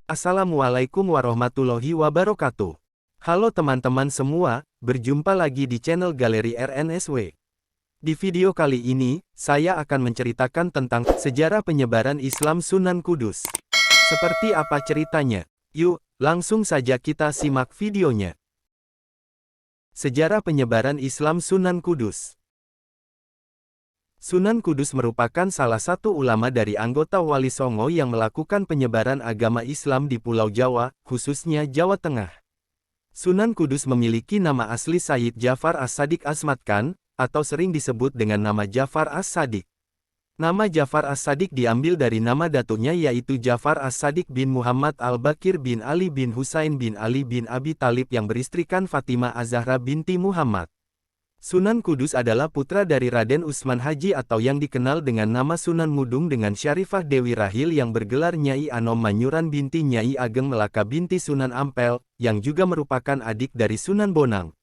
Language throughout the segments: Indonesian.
Assalamualaikum warahmatullahi wabarakatuh. Halo teman-teman semua, berjumpa lagi di channel Galeri RNSW. Di video kali ini, saya akan menceritakan tentang sejarah penyebaran Islam Sunan Kudus. Seperti apa ceritanya? Yuk, langsung saja kita simak videonya. Sejarah penyebaran Islam Sunan Kudus. Sunan Kudus merupakan salah satu ulama dari anggota Wali Songo yang melakukan penyebaran agama Islam di Pulau Jawa, khususnya Jawa Tengah. Sunan Kudus memiliki nama asli Sayyid Jafar As-Sadiq Asmat Khan, atau sering disebut dengan nama Jafar As-Sadiq. Nama Jafar As-Sadiq diambil dari nama datuknya yaitu Jafar As-Sadiq bin Muhammad Al-Bakir bin Ali bin Husain bin Ali bin Abi Talib yang beristrikan Fatimah Az-Zahra binti Muhammad. Sunan Kudus adalah putra dari Raden Usman Haji atau yang dikenal dengan nama Sunan Mudung dengan Syarifah Dewi Rahil yang bergelar Nyai Anom Manyuran binti Nyai Ageng Melaka binti Sunan Ampel, yang juga merupakan adik dari Sunan Bonang.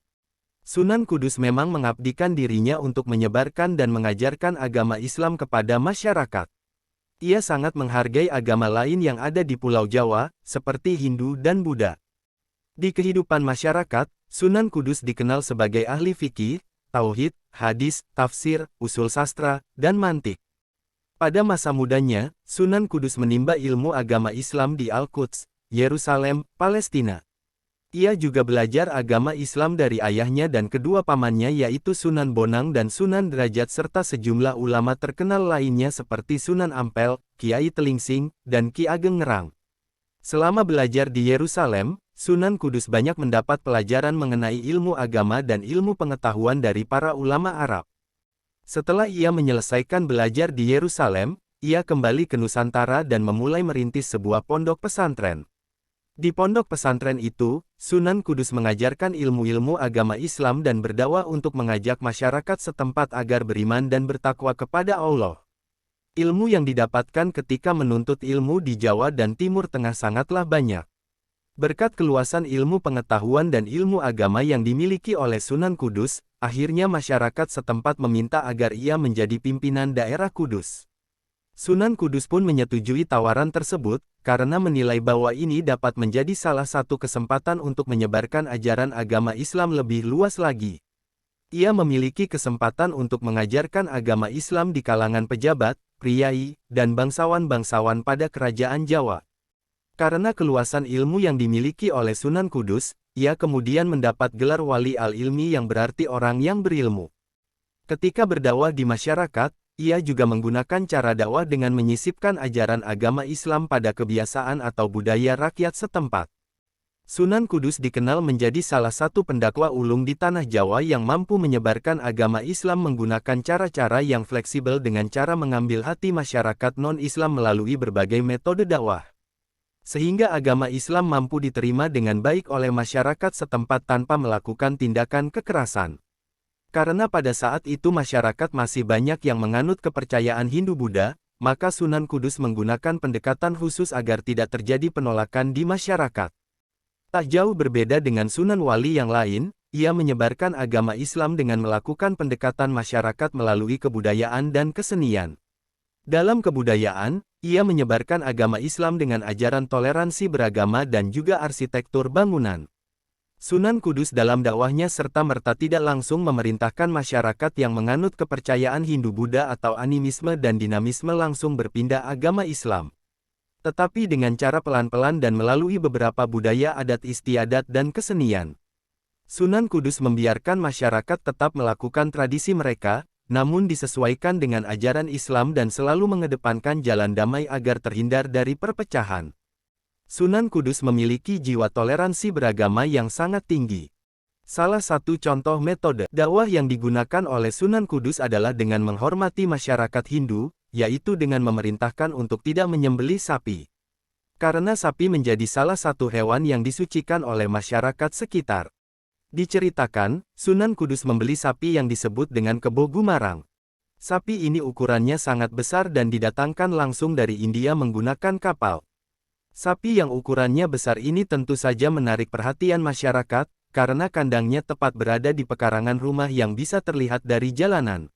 Sunan Kudus memang mengabdikan dirinya untuk menyebarkan dan mengajarkan agama Islam kepada masyarakat. Ia sangat menghargai agama lain yang ada di Pulau Jawa, seperti Hindu dan Buddha. Di kehidupan masyarakat, Sunan Kudus dikenal sebagai ahli fikih, tauhid, hadis, tafsir, usul sastra, dan mantik. Pada masa mudanya, Sunan Kudus menimba ilmu agama Islam di Al-Quds, Yerusalem, Palestina. Ia juga belajar agama Islam dari ayahnya dan kedua pamannya yaitu Sunan Bonang dan Sunan Derajat serta sejumlah ulama terkenal lainnya seperti Sunan Ampel, Kiai Telingsing, dan Ki Ageng Ngerang. Selama belajar di Yerusalem, Sunan Kudus banyak mendapat pelajaran mengenai ilmu agama dan ilmu pengetahuan dari para ulama Arab. Setelah ia menyelesaikan belajar di Yerusalem, ia kembali ke Nusantara dan memulai merintis sebuah pondok pesantren. Di pondok pesantren itu, Sunan Kudus mengajarkan ilmu-ilmu agama Islam dan berdakwah untuk mengajak masyarakat setempat agar beriman dan bertakwa kepada Allah. Ilmu yang didapatkan ketika menuntut ilmu di Jawa dan Timur Tengah sangatlah banyak. Berkat keluasan ilmu pengetahuan dan ilmu agama yang dimiliki oleh Sunan Kudus, akhirnya masyarakat setempat meminta agar ia menjadi pimpinan daerah Kudus. Sunan Kudus pun menyetujui tawaran tersebut, karena menilai bahwa ini dapat menjadi salah satu kesempatan untuk menyebarkan ajaran agama Islam lebih luas lagi. Ia memiliki kesempatan untuk mengajarkan agama Islam di kalangan pejabat, priai, dan bangsawan-bangsawan pada kerajaan Jawa. Karena keluasan ilmu yang dimiliki oleh Sunan Kudus, ia kemudian mendapat gelar Wali Al-Ilmi yang berarti orang yang berilmu. Ketika berdakwah di masyarakat, ia juga menggunakan cara dakwah dengan menyisipkan ajaran agama Islam pada kebiasaan atau budaya rakyat setempat. Sunan Kudus dikenal menjadi salah satu pendakwah ulung di tanah Jawa yang mampu menyebarkan agama Islam menggunakan cara-cara yang fleksibel dengan cara mengambil hati masyarakat non-Islam melalui berbagai metode dakwah. Sehingga agama Islam mampu diterima dengan baik oleh masyarakat setempat tanpa melakukan tindakan kekerasan. Karena pada saat itu masyarakat masih banyak yang menganut kepercayaan Hindu-Buddha, maka Sunan Kudus menggunakan pendekatan khusus agar tidak terjadi penolakan di masyarakat. Tak jauh berbeda dengan Sunan Wali yang lain, ia menyebarkan agama Islam dengan melakukan pendekatan masyarakat melalui kebudayaan dan kesenian. Dalam kebudayaan, ia menyebarkan agama Islam dengan ajaran toleransi beragama dan juga arsitektur bangunan. Sunan Kudus dalam dakwahnya serta-merta tidak langsung memerintahkan masyarakat yang menganut kepercayaan Hindu-Buddha atau animisme dan dinamisme langsung berpindah agama Islam. Tetapi dengan cara pelan-pelan dan melalui beberapa budaya adat istiadat dan kesenian. Sunan Kudus membiarkan masyarakat tetap melakukan tradisi mereka, namun disesuaikan dengan ajaran Islam dan selalu mengedepankan jalan damai agar terhindar dari perpecahan. Sunan Kudus memiliki jiwa toleransi beragama yang sangat tinggi. Salah satu contoh metode dakwah yang digunakan oleh Sunan Kudus adalah dengan menghormati masyarakat Hindu, yaitu dengan memerintahkan untuk tidak menyembelih sapi. Karena sapi menjadi salah satu hewan yang disucikan oleh masyarakat sekitar. Diceritakan, Sunan Kudus membeli sapi yang disebut dengan Kebo Gumarang. Sapi ini ukurannya sangat besar dan didatangkan langsung dari India menggunakan kapal. Sapi yang ukurannya besar ini tentu saja menarik perhatian masyarakat, karena kandangnya tepat berada di pekarangan rumah yang bisa terlihat dari jalanan.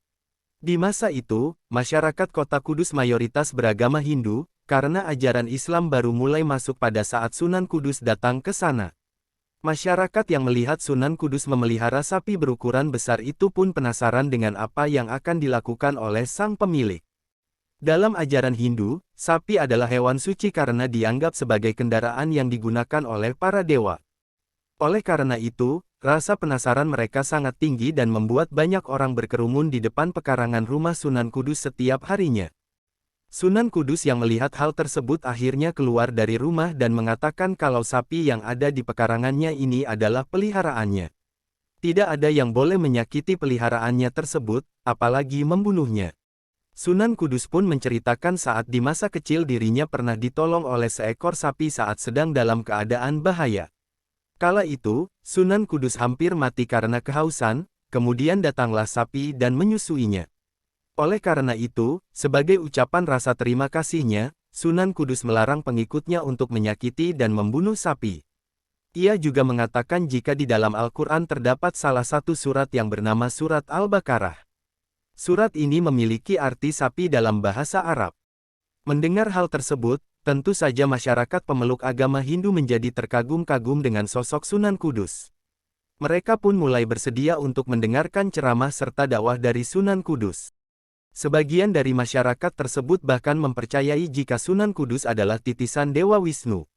Di masa itu, masyarakat kota Kudus mayoritas beragama Hindu, karena ajaran Islam baru mulai masuk pada saat Sunan Kudus datang ke sana. Masyarakat yang melihat Sunan Kudus memelihara sapi berukuran besar itu pun penasaran dengan apa yang akan dilakukan oleh sang pemilik. Dalam ajaran Hindu, sapi adalah hewan suci karena dianggap sebagai kendaraan yang digunakan oleh para dewa. Oleh karena itu, rasa penasaran mereka sangat tinggi dan membuat banyak orang berkerumun di depan pekarangan rumah Sunan Kudus setiap harinya. Sunan Kudus yang melihat hal tersebut akhirnya keluar dari rumah dan mengatakan kalau sapi yang ada di pekarangannya ini adalah peliharaannya. Tidak ada yang boleh menyakiti peliharaannya tersebut, apalagi membunuhnya. Sunan Kudus pun menceritakan saat di masa kecil dirinya pernah ditolong oleh seekor sapi saat sedang dalam keadaan bahaya. Kala itu, Sunan Kudus hampir mati karena kehausan, kemudian datanglah sapi dan menyusuinya. Oleh karena itu, sebagai ucapan rasa terima kasihnya, Sunan Kudus melarang pengikutnya untuk menyakiti dan membunuh sapi. Ia juga mengatakan jika di dalam Al-Quran terdapat salah satu surat yang bernama Surat Al-Baqarah. Surat ini memiliki arti sapi dalam bahasa Arab. Mendengar hal tersebut, tentu saja masyarakat pemeluk agama Hindu menjadi terkagum-kagum dengan sosok Sunan Kudus. Mereka pun mulai bersedia untuk mendengarkan ceramah serta dakwah dari Sunan Kudus. Sebagian dari masyarakat tersebut bahkan mempercayai jika Sunan Kudus adalah titisan Dewa Wisnu.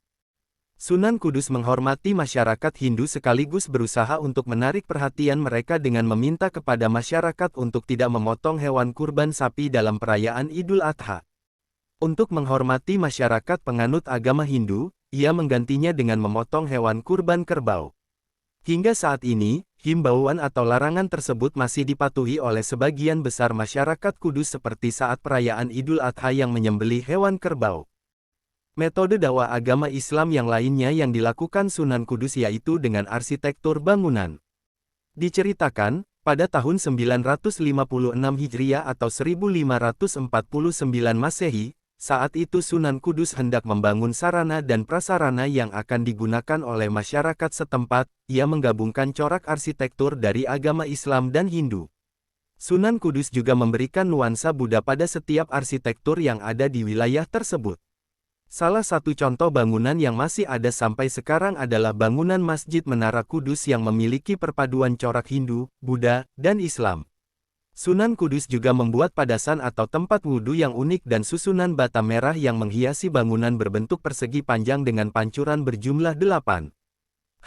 Sunan Kudus menghormati masyarakat Hindu sekaligus berusaha untuk menarik perhatian mereka dengan meminta kepada masyarakat untuk tidak memotong hewan kurban sapi dalam perayaan Idul Adha. Untuk menghormati masyarakat penganut agama Hindu, ia menggantinya dengan memotong hewan kurban kerbau. Hingga saat ini, himbauan atau larangan tersebut masih dipatuhi oleh sebagian besar masyarakat Kudus seperti saat perayaan Idul Adha yang menyembelih hewan kerbau. Metode dakwah agama Islam yang lainnya yang dilakukan Sunan Kudus yaitu dengan arsitektur bangunan. Diceritakan, pada tahun 956 Hijriah atau 1549 Masehi, saat itu Sunan Kudus hendak membangun sarana dan prasarana yang akan digunakan oleh masyarakat setempat. Ia menggabungkan corak arsitektur dari agama Islam dan Hindu. Sunan Kudus juga memberikan nuansa Buddha pada setiap arsitektur yang ada di wilayah tersebut. Salah satu contoh bangunan yang masih ada sampai sekarang adalah bangunan Masjid Menara Kudus yang memiliki perpaduan corak Hindu, Buddha, dan Islam. Sunan Kudus juga membuat padasan atau tempat wudhu yang unik dan susunan bata merah yang menghiasi bangunan berbentuk persegi panjang dengan pancuran berjumlah 8.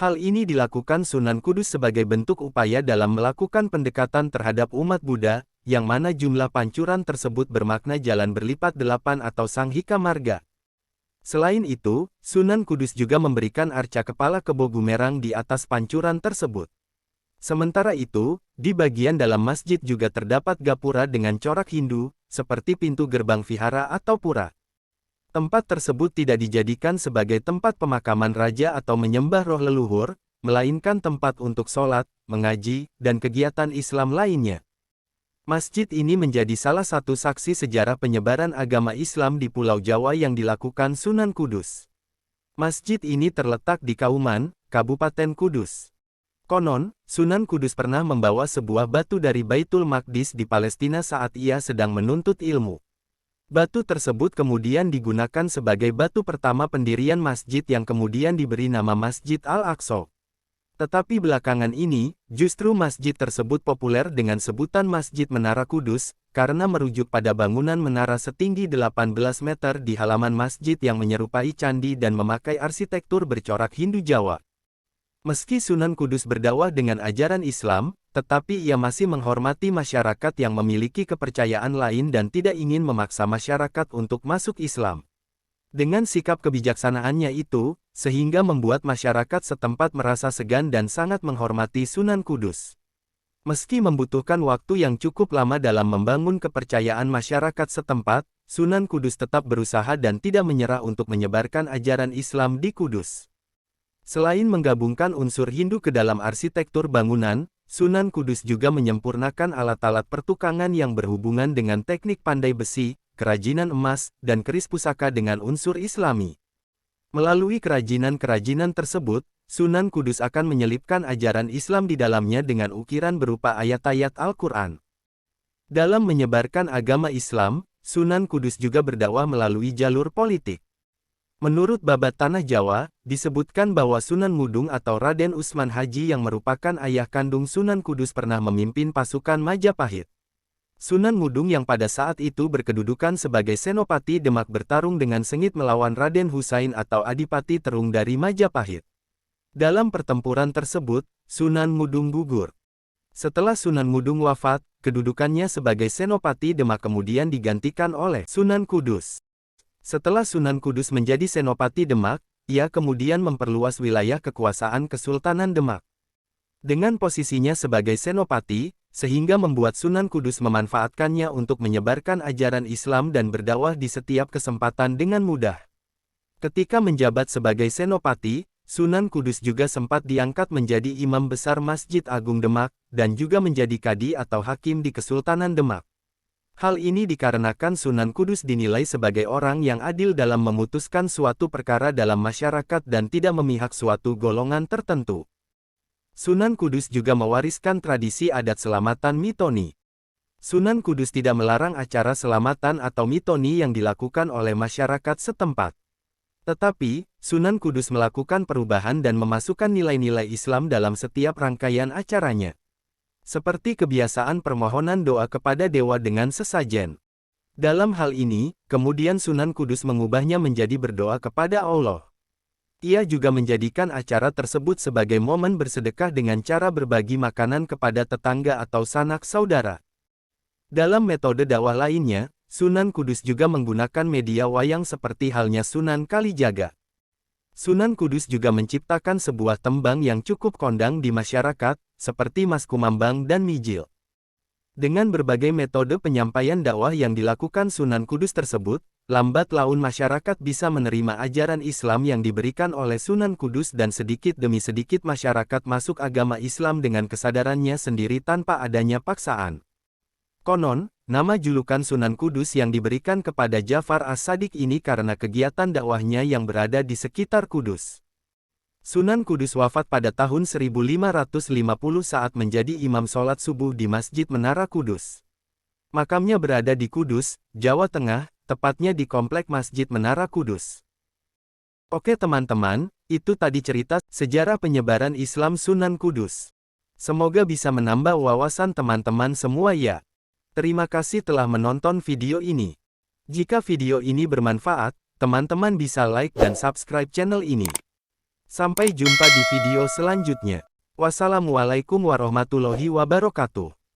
Hal ini dilakukan Sunan Kudus sebagai bentuk upaya dalam melakukan pendekatan terhadap umat Buddha, yang mana jumlah pancuran tersebut bermakna jalan berlipat 8 atau Sanghika Marga. Selain itu, Sunan Kudus juga memberikan arca kepala kebo bumerang di atas pancuran tersebut. Sementara itu, di bagian dalam masjid juga terdapat gapura dengan corak Hindu, seperti pintu gerbang vihara atau pura. Tempat tersebut tidak dijadikan sebagai tempat pemakaman raja atau menyembah roh leluhur, melainkan tempat untuk sholat, mengaji, dan kegiatan Islam lainnya. Masjid ini menjadi salah satu saksi sejarah penyebaran agama Islam di Pulau Jawa yang dilakukan Sunan Kudus. Masjid ini terletak di Kauman, Kabupaten Kudus. Konon, Sunan Kudus pernah membawa sebuah batu dari Baitul Maqdis di Palestina saat ia sedang menuntut ilmu. Batu tersebut kemudian digunakan sebagai batu pertama pendirian masjid yang kemudian diberi nama Masjid Al-Aqsa. Tetapi belakangan ini, justru masjid tersebut populer dengan sebutan Masjid Menara Kudus, karena merujuk pada bangunan menara setinggi 18 meter di halaman masjid yang menyerupai candi dan memakai arsitektur bercorak Hindu Jawa. Meski Sunan Kudus berdakwah dengan ajaran Islam, tetapi ia masih menghormati masyarakat yang memiliki kepercayaan lain dan tidak ingin memaksa masyarakat untuk masuk Islam. Dengan sikap kebijaksanaannya itu, sehingga membuat masyarakat setempat merasa segan dan sangat menghormati Sunan Kudus. Meski membutuhkan waktu yang cukup lama dalam membangun kepercayaan masyarakat setempat, Sunan Kudus tetap berusaha dan tidak menyerah untuk menyebarkan ajaran Islam di Kudus. Selain menggabungkan unsur Hindu ke dalam arsitektur bangunan, Sunan Kudus juga menyempurnakan alat-alat pertukangan yang berhubungan dengan teknik pandai besi, kerajinan emas, dan keris pusaka dengan unsur Islami. Melalui kerajinan-kerajinan tersebut, Sunan Kudus akan menyelipkan ajaran Islam di dalamnya dengan ukiran berupa ayat-ayat Al-Quran. Dalam menyebarkan agama Islam, Sunan Kudus juga berdakwah melalui jalur politik. Menurut Babat Tanah Jawa, disebutkan bahwa Sunan Mudung atau Raden Usman Haji yang merupakan ayah kandung Sunan Kudus pernah memimpin pasukan Majapahit. Sunan Mudung yang pada saat itu berkedudukan sebagai Senopati Demak bertarung dengan sengit melawan Raden Husain atau Adipati Terung dari Majapahit. Dalam pertempuran tersebut, Sunan Mudung gugur. Setelah Sunan Mudung wafat, kedudukannya sebagai Senopati Demak kemudian digantikan oleh Sunan Kudus. Setelah Sunan Kudus menjadi Senopati Demak, ia kemudian memperluas wilayah kekuasaan Kesultanan Demak. Dengan posisinya sebagai Senopati, sehingga membuat Sunan Kudus memanfaatkannya untuk menyebarkan ajaran Islam dan berdakwah di setiap kesempatan dengan mudah. Ketika menjabat sebagai Senopati, Sunan Kudus juga sempat diangkat menjadi Imam Besar Masjid Agung Demak, dan juga menjadi Kadi atau Hakim di Kesultanan Demak. Hal ini dikarenakan Sunan Kudus dinilai sebagai orang yang adil dalam memutuskan suatu perkara dalam masyarakat dan tidak memihak suatu golongan tertentu. Sunan Kudus juga mewariskan tradisi adat selamatan mitoni. Sunan Kudus tidak melarang acara selamatan atau mitoni yang dilakukan oleh masyarakat setempat. Tetapi, Sunan Kudus melakukan perubahan dan memasukkan nilai-nilai Islam dalam setiap rangkaian acaranya. Seperti kebiasaan permohonan doa kepada dewa dengan sesajen. Dalam hal ini, kemudian Sunan Kudus mengubahnya menjadi berdoa kepada Allah. Ia juga menjadikan acara tersebut sebagai momen bersedekah dengan cara berbagi makanan kepada tetangga atau sanak saudara. Dalam metode dakwah lainnya, Sunan Kudus juga menggunakan media wayang seperti halnya Sunan Kalijaga. Sunan Kudus juga menciptakan sebuah tembang yang cukup kondang di masyarakat, seperti Mas Kumambang dan Mijil. Dengan berbagai metode penyampaian dakwah yang dilakukan Sunan Kudus tersebut, lambat laun masyarakat bisa menerima ajaran Islam yang diberikan oleh Sunan Kudus dan sedikit demi sedikit masyarakat masuk agama Islam dengan kesadarannya sendiri tanpa adanya paksaan. Konon, nama julukan Sunan Kudus yang diberikan kepada Jafar As-Sadiq ini karena kegiatan dakwahnya yang berada di sekitar Kudus. Sunan Kudus wafat pada tahun 1550 saat menjadi imam sholat subuh di Masjid Menara Kudus. Makamnya berada di Kudus, Jawa Tengah, tepatnya di Komplek Masjid Menara Kudus. Oke teman-teman, itu tadi cerita sejarah penyebaran Islam Sunan Kudus. Semoga bisa menambah wawasan teman-teman semua ya. Terima kasih telah menonton video ini. Jika video ini bermanfaat, teman-teman bisa like dan subscribe channel ini. Sampai jumpa di video selanjutnya. Wassalamualaikum warahmatullahi wabarakatuh.